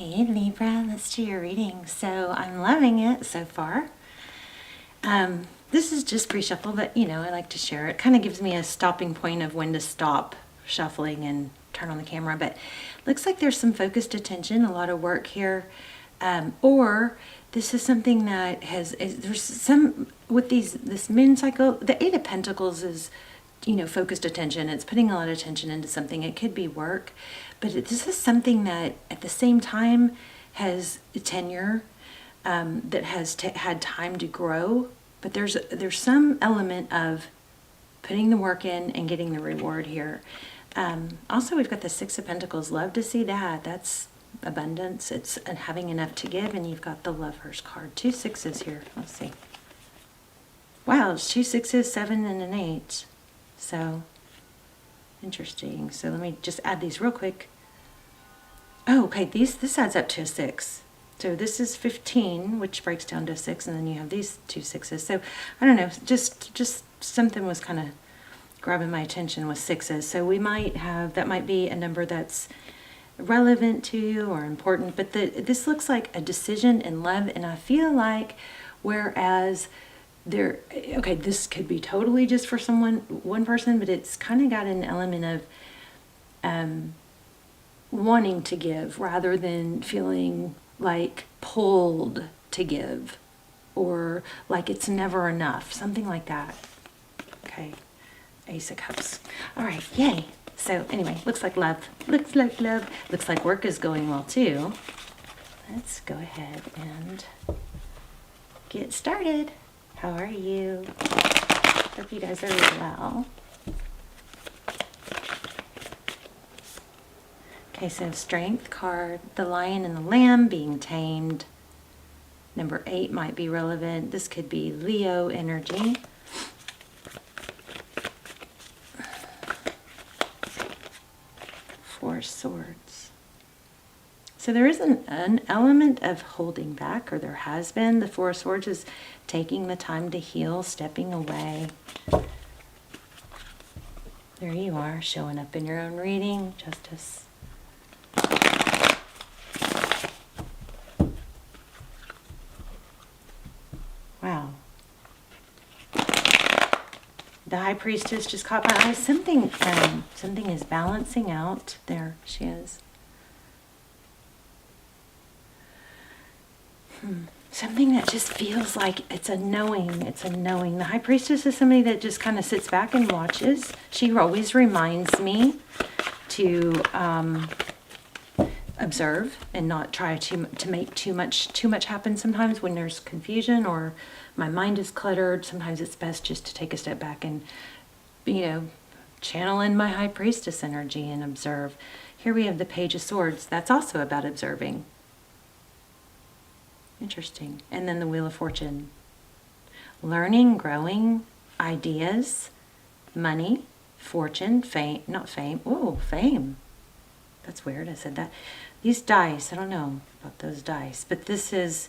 Hey Libra, let's do your reading. So I'm loving it so far. This is just pre-shuffle, but I like to share it. Kind of gives me a stopping point of when to stop shuffling and turn on the camera. But looks like there's some focused attention, a lot of work here. Or this is something that there's some with this moon cycle. The Eight of Pentacles is focused attention. It's putting a lot of attention into something. It could be work, but this is something that at the same time has tenure, that has had time to grow. But there's some element of putting the work in and getting the reward here. Also, we've got the Six of Pentacles. Love to see that. That's abundance. It's having enough to give, and you've got the Lovers card. 2 sixes here. Let's see. Wow, it's 2 sixes, 7, and an 8. So, interesting. So let me just add these real quick. Oh, okay, this adds up to a 6. So this is 15, which breaks down to 6, and then you have these 2 sixes. So, I don't know, just something was kind of grabbing my attention with 6s. So we might have, that might be a number that's relevant to you or important, but this looks like a decision in love, and I feel like whereas this could be totally just for one person, but it's kind of got an element of wanting to give rather than feeling like pulled to give or like it's never enough, something like that. Okay, Ace of Cups. All right, yay. So anyway, looks like love. Looks like work is going well too. Let's go ahead and get started. How are you? Hope you guys are well. Okay, so Strength card, the Lion and the Lamb being tamed. Number 8 might be relevant. This could be Leo energy. Four Swords. So there is an element of holding back, or there has been. The Four of Swords is taking the time to heal, stepping away. There you are, showing up in your own reading, Justice. Wow. The High Priestess just caught my eye. Something is balancing out. There she is. Something that just feels like it's a knowing. It's a knowing. The High Priestess is somebody that just kind of sits back and watches. She always reminds me to observe and not try to make too much happen. Sometimes when there's confusion or my mind is cluttered, sometimes it's best just to take a step back and channel in my High Priestess energy and observe. Here we have the Page of Swords. That's also about observing. Interesting. And then the Wheel of Fortune. Learning, growing, ideas, money, fortune, fame, not fame. Oh, fame. That's weird, I said that. These dice, I don't know about those dice, but this is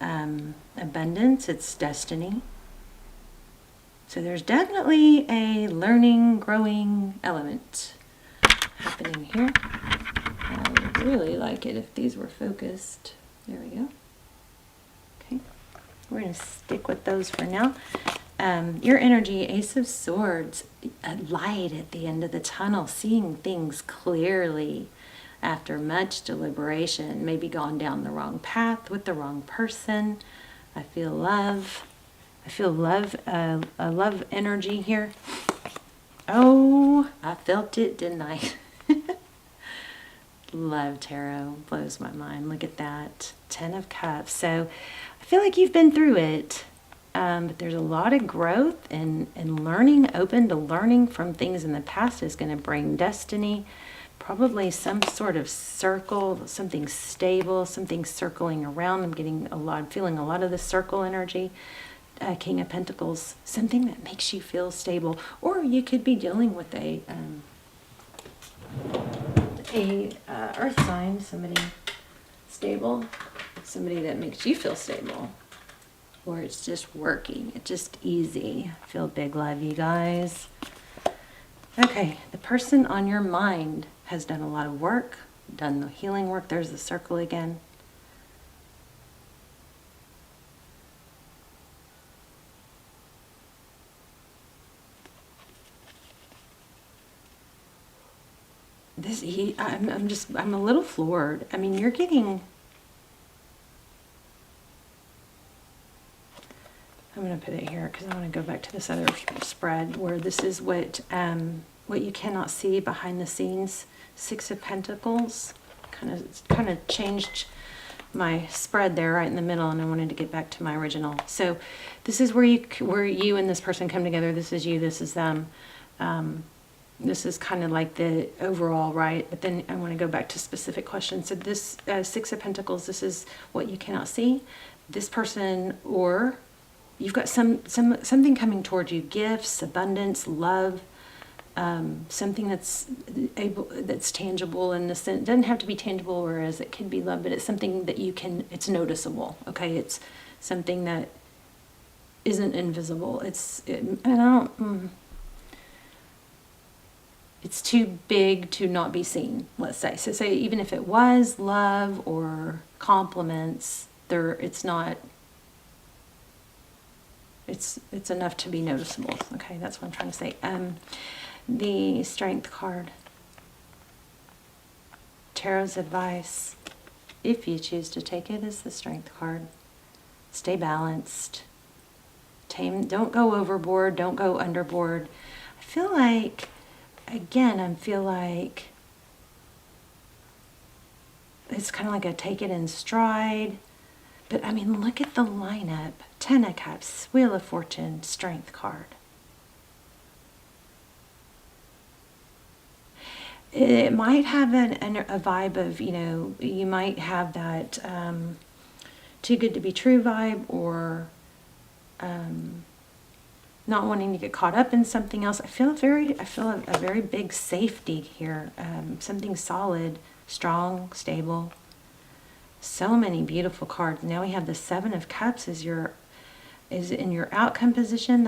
abundance, it's destiny. So there's definitely a learning, growing element happening here. I would really like it if these were focused. There we go. Okay, we're going to stick with those for now. Your energy, Ace of Swords, a light at the end of the tunnel, seeing things clearly after much deliberation, maybe gone down the wrong path with the wrong person. I feel love. I feel love, a love energy here. Oh, I felt it, didn't I? Love tarot blows my mind. Look at that. 10 of Cups. So I feel like you've been through it. But there's a lot of growth and learning, open to learning from things in the past is going to bring destiny. Probably some sort of circle, something stable, something circling around. I'm feeling a lot of the circle energy. King of Pentacles, something that makes you feel stable. Or you could be dealing with a earth sign, somebody stable, somebody that makes you feel stable. Or it's just working. It's just easy. I feel big love, you guys. Okay, the person on your mind has done a lot of work, done the healing work. There's the circle again. I'm a little floored. I mean, you're getting, I'm going to put it here because I want to go back to this other spread where this is what you cannot see behind the scenes. Six of Pentacles. Kind of changed my spread there right in the middle, and I wanted to get back to my original. So this is where you and this person come together. This is you, this is them. This is kind of like the overall, right? But then I want to go back to specific questions. So this Six of Pentacles, this is what you cannot see. This person, or you've got something coming towards you, gifts, abundance, love, something that's tangible in the sense. It doesn't have to be tangible, whereas it could be love, but it's something that it's noticeable. Okay, it's something that isn't invisible. It's too big to not be seen, let's say. So say even if it was love or compliments, it's not, it's enough to be noticeable. Okay, that's what I'm trying to say. The Strength card. Tarot's advice, if you choose to take it, is the Strength card. Stay balanced. Don't go overboard, don't go underboard. I feel like it's kind of like a take it in stride. But I mean, look at the lineup. 10 of Cups, Wheel of Fortune, Strength card. It might have a vibe of, you might have that too good to be true vibe, or not wanting to get caught up in something else. I feel a very big safety here. Something solid, strong, stable. So many beautiful cards. Now we have the Seven of Cups is in your outcome position.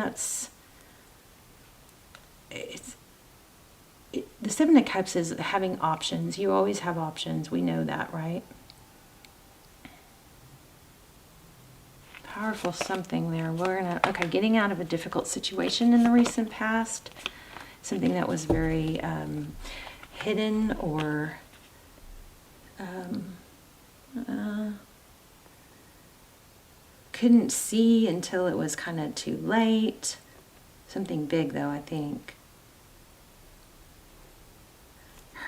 The Seven of Cups is having options. You always have options. We know that, right? Powerful something there. Okay, getting out of a difficult situation in the recent past. Something that was very hidden or couldn't see until it was kind of too late. Something big though, I think.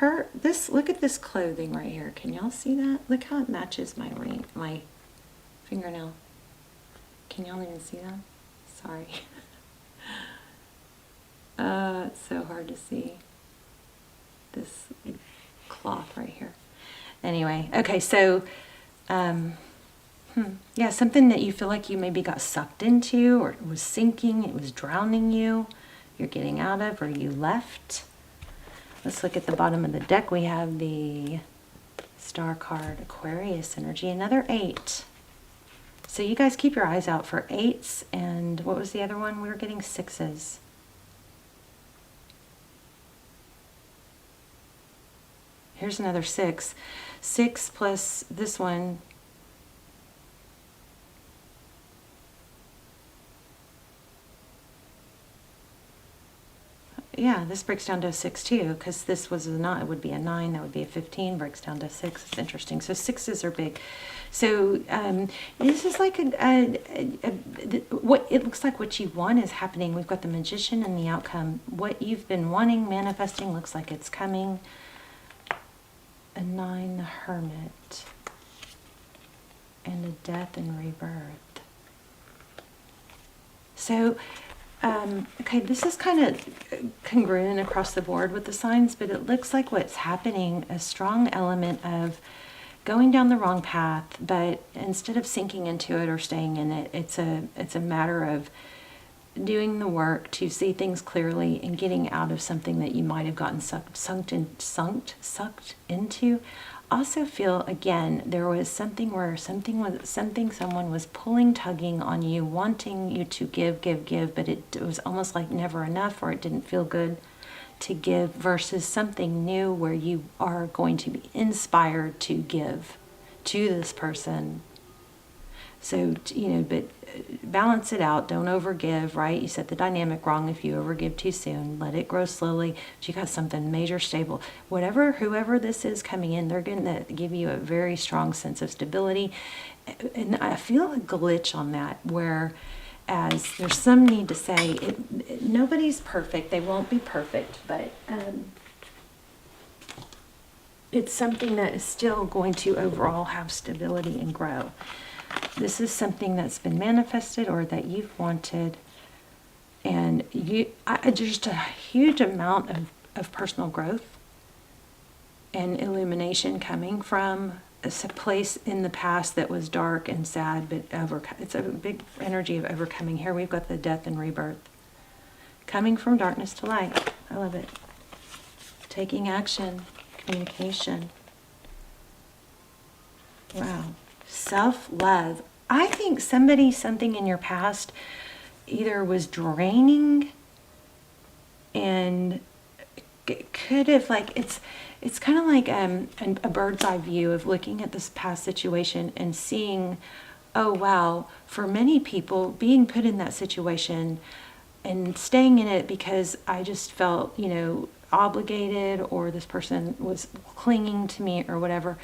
Look at this clothing right here. Can y'all see that? Look how it matches my fingernail. Can y'all even see that? Sorry. It's so hard to see. This cloth right here. Anyway, okay, so yeah, something that you feel like you maybe got sucked into, or it was sinking, it was drowning you, you're getting out of, or you left. Let's look at the bottom of the deck. We have the Star card, Aquarius energy, another 8. So you guys keep your eyes out for 8s, and what was the other one? We were getting 6s. Here's another 6. 6 plus this one. Yeah, this breaks down to a 6 too, because this was a 9. It would be a 9. That would be a 15. Breaks down to 6. It's interesting. So 6s are big. So this is like what it looks like. What you want is happening. We've got the Magician and the outcome. What you've been wanting, manifesting, looks like it's coming. A 9, the Hermit, and a Death and Rebirth. So. Okay, this is kind of congruent across the board with the signs, but it looks like what's happening, a strong element of going down the wrong path, but instead of sinking into it or staying in it, it's a matter of doing the work to see things clearly and getting out of something that you might have gotten sucked into. Also feel, again, there was something where someone was pulling, tugging on you, wanting you to give, but it was almost like never enough, or it didn't feel good to give versus something new where you are going to be inspired to give to this person. So, but balance it out. Don't overgive, right? You set the dynamic wrong if you overgive too soon. Let it grow slowly. But you got something major, stable. Whoever this is coming in, they're going to give you a very strong sense of stability. And I feel a glitch on that, where as there's some need to say, nobody's perfect. They won't be perfect, but it's something that is still going to overall have stability and grow. This is something that's been manifested or that you've wanted, and just a huge amount of personal growth and illumination coming from a place in the past that was dark and sad, but it's a big energy of overcoming. Here we've got the death and rebirth, coming from darkness to light. I love it. Taking action, communication. Wow. Self-love. I think something in your past either was draining and could have, it's kind of like a bird's eye view of looking at this past situation and seeing, oh wow, for many people being put in that situation and staying in it because I just felt, obligated, or this person was clinging to me or whatever.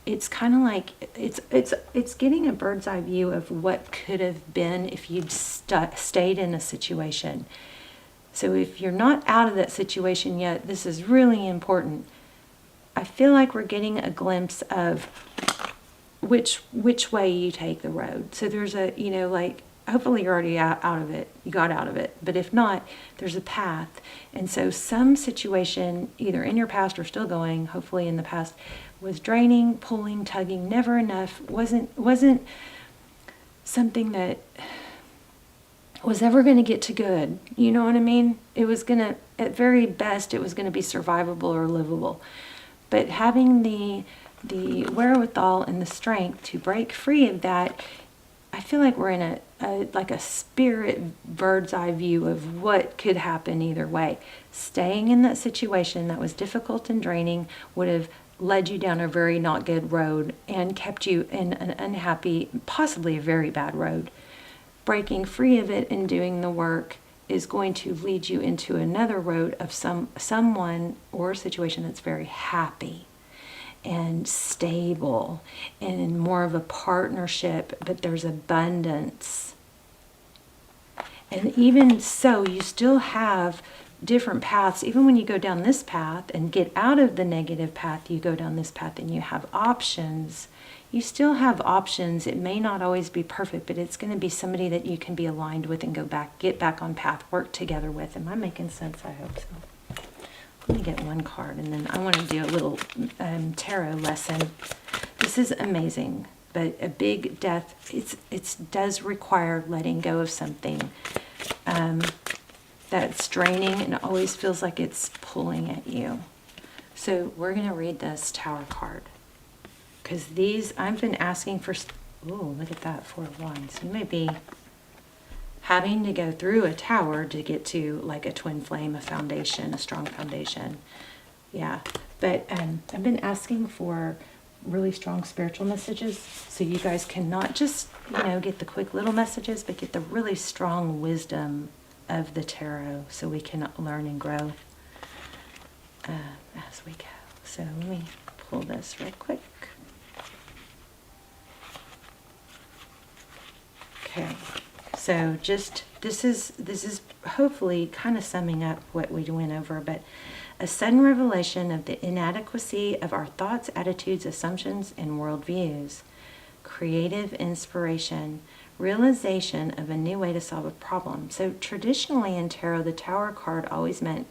It's kind of like it's getting a bird's eye view of what could have been if you'd stayed in a situation. So if you're not out of that situation yet, this is really important. I feel like we're getting a glimpse of which way you take the road. So there's hopefully you're already out of it. You got out of it. But if not, there's a path. And so some situation, either in your past or still going, hopefully in the past, was draining, pulling, tugging, never enough, wasn't something that was ever going to get to good. You know what I mean? It was going to, at very best, it was going to be survivable or livable. But having the wherewithal and the strength to break free of that, I feel like we're in a spirit bird's eye view of what could happen either way. Staying in that situation that was difficult and draining would have led you down a very not good road and kept you in an unhappy, possibly a very bad road. Breaking free of it and doing the work is going to lead you into another road of someone or a situation that's very happy and stable and more of a partnership, but there's abundance. And even so, you still have different paths. Even when you go down this path and get out of the negative path, you go down this path and you have options. You still have options. It may not always be perfect, but it's going to be somebody that you can be aligned with and get back on path, work together with. Am I making sense? I hope so. Let me get one card, and then I want to do a little tarot lesson. This is amazing, but a big death, it does require letting go of something that's draining and always feels like it's pulling at you. So we're going to read this Tower card, because these, I've been asking for, oh, look at that, 4 of Wands. You may be having to go through a tower to get to like a twin flame, a foundation, a strong foundation. Yeah, but I've been asking for really strong spiritual messages, so you guys can not just, get the quick little messages, but get the really strong wisdom of the tarot, so we can learn and grow as we go. So let me pull this real quick. Okay. So just, this is hopefully kind of summing up what we went over, but a sudden revelation of the inadequacy of our thoughts, attitudes, assumptions, and worldviews. Creative inspiration. Realization of a new way to solve a problem. So traditionally in tarot, the Tower card always meant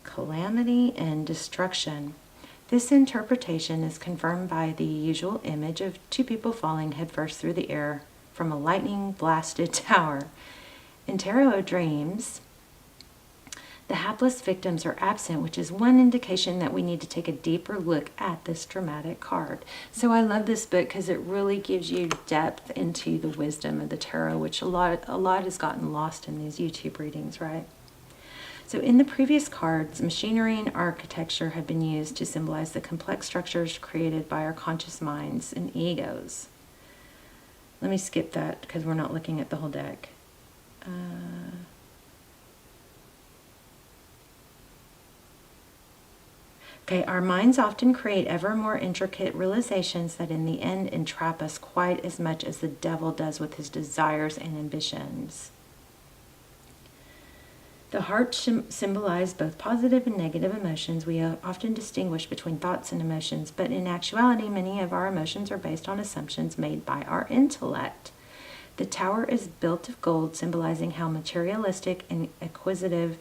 calamity and destruction. This interpretation is confirmed by the usual image of 2 people falling headfirst through the air from a lightning-blasted tower. In tarot dreams, the hapless victims are absent, which is one indication that we need to take a deeper look at this dramatic card. So I love this book because it really gives you depth into the wisdom of the tarot, which a lot has gotten lost in these YouTube readings, right? So in the previous cards, machinery and architecture have been used to symbolize the complex structures created by our conscious minds and egos. Let me skip that because we're not looking at the whole deck. Okay, our minds often create ever more intricate realizations that in the end entrap us quite as much as the devil does with his desires and ambitions. The heart symbolizes both positive and negative emotions. We often distinguish between thoughts and emotions, but in actuality, many of our emotions are based on assumptions made by our intellect. The tower is built of gold, symbolizing how materialistic and acquisitive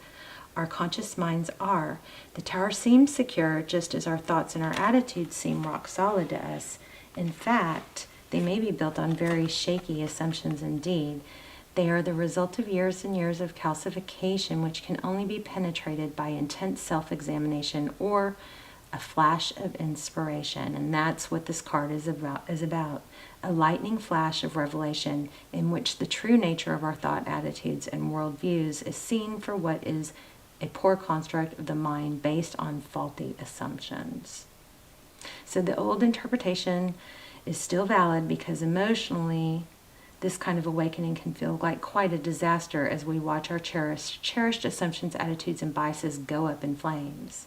our conscious minds are. The tower seems secure, just as our thoughts and our attitudes seem rock solid to us. In fact, they may be built on very shaky assumptions indeed. They are the result of years and years of calcification, which can only be penetrated by intense self-examination or a flash of inspiration. And that's what this card is about. A lightning flash of revelation in which the true nature of our thought, attitudes, and worldviews is seen for what is a poor construct of the mind based on faulty assumptions. So the old interpretation is still valid because emotionally, this kind of awakening can feel like quite a disaster as we watch our cherished assumptions, attitudes, and biases go up in flames.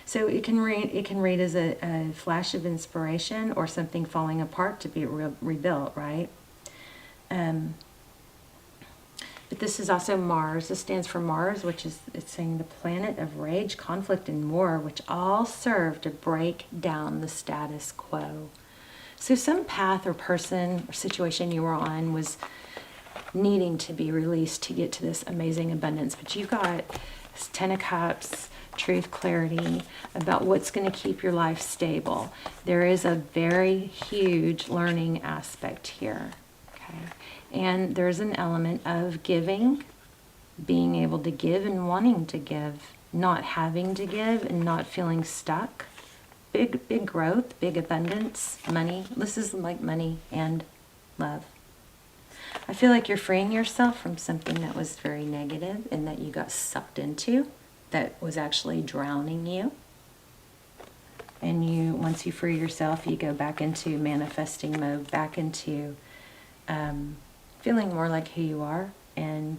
So it can read as a flash of inspiration or something falling apart to be rebuilt, right? But this is also Mars. This stands for Mars, which is, it's saying the planet of rage, conflict, and war, which all serve to break down the status quo. So some path or person or situation you were on was needing to be released to get to this amazing abundance. But you've got this Ten of Cups, truth, clarity about what's going to keep your life stable. There is a very huge learning aspect here. Okay. And there's an element of giving, being able to give and wanting to give, not having to give and not feeling stuck. Big growth, big abundance, money. This is like money and love. I feel like you're freeing yourself from something that was very negative and that you got sucked into, that was actually drowning you. And once you free yourself, you go back into manifesting mode, back into feeling more like who you are. And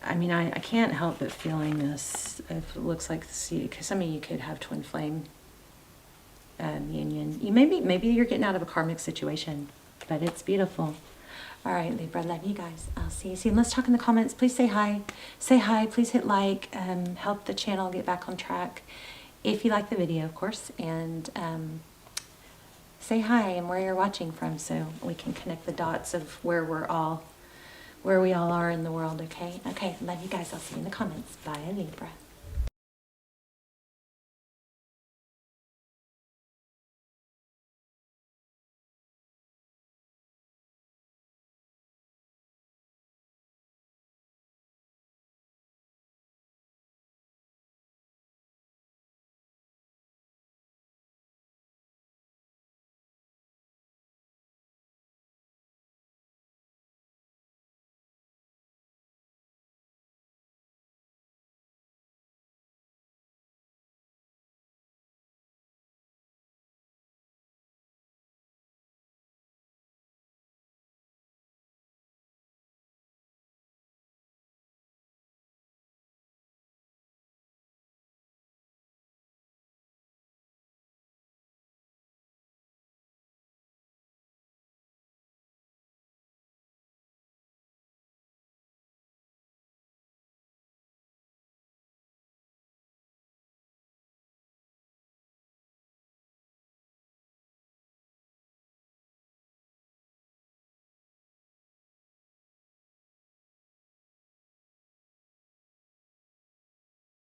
I mean, I can't help but feeling this. It looks like, because some of you could have twin flame union. Maybe you're getting out of a karmic situation, but it's beautiful. All right, Libra, love you guys. I'll see you soon. Let's talk in the comments. Please say hi. Say hi. Please hit like. Help the channel get back on track. If you like the video, of course, and say hi and where you're watching from, so we can connect the dots of where we all are in the world. Okay. Love you guys. I'll see you in the comments. Bye, Libra.